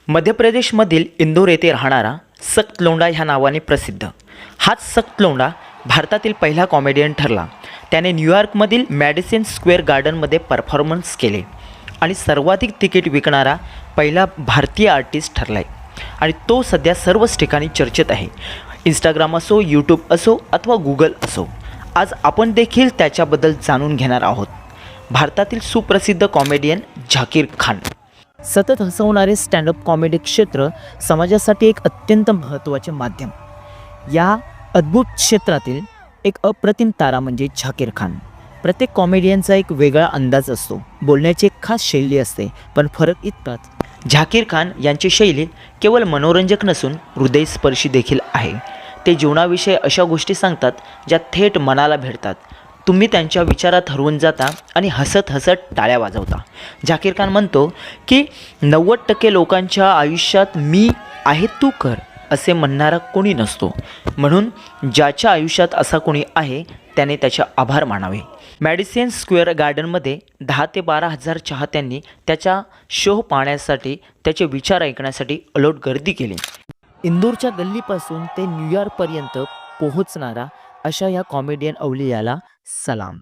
मध्य प्रदेशमधील इंदोर येथे राहणारा सख्त लोंढा ह्या नावाने प्रसिद्ध हाच सख्त लोंढा भारतातील पहिला कॉमेडियन ठरला. त्याने न्यूयॉर्कमधील मॅडिसन स्क्वेअर गार्डनमध्ये परफॉर्मन्स केले आणि सर्वाधिक तिकीट विकणारा पहिला भारतीय आर्टिस्ट ठरला आहे आणि तो सध्या सर्वच ठिकाणी चर्चेत आहे. इंस्टाग्राम असो, यूट्यूब असो अथवा गूगल असो. आज आपण देखील त्याच्याबद्दल जाणून घेणार आहोत. भारतातील सुप्रसिद्ध कॉमेडियन झाकीर खान. सतत हसवणारे स्टँडअप कॉमेडी क्षेत्र समाजासाठी एक अत्यंत महत्त्वाचे माध्यम. या अद्भुत क्षेत्रातील एक अप्रतिम तारा म्हणजे झाकीर खान. प्रत्येक कॉमेडियनचा एक वेगळा अंदाज असतो, बोलण्याची एक खास शैली असते, पण फरक इतकाच. झाकीर खान यांची शैली केवळ मनोरंजक नसून हृदयस्पर्शी देखील आहे. ते जीवनाविषयी अशा गोष्टी सांगतात ज्या थेट मनाला भिडतात. तुम्ही त्यांच्या विचारात हरवून जाता आणि हसत हसत टाळ्या वाजवता. झाकीर खान म्हणतो की 90% लोकांच्या आयुष्यात मी आहे तू कर असे म्हणणारा कोणी नसतो, म्हणून ज्याच्या आयुष्यात असा कोणी आहे त्याने त्याचे आभार मानावे. मॅडिसन स्क्वेअर गार्डनमध्ये 10 ते 12 हजार चाहत्यांनी त्याच्या शो पाहण्यासाठी, त्याचे विचार ऐकण्यासाठी अलोट गर्दी केली. इंदूरच्या गल्लीपासून ते न्यूयॉर्कपर्यंत पोहोचणारा अशा या कॉमेडियन अवलियाला सलाम.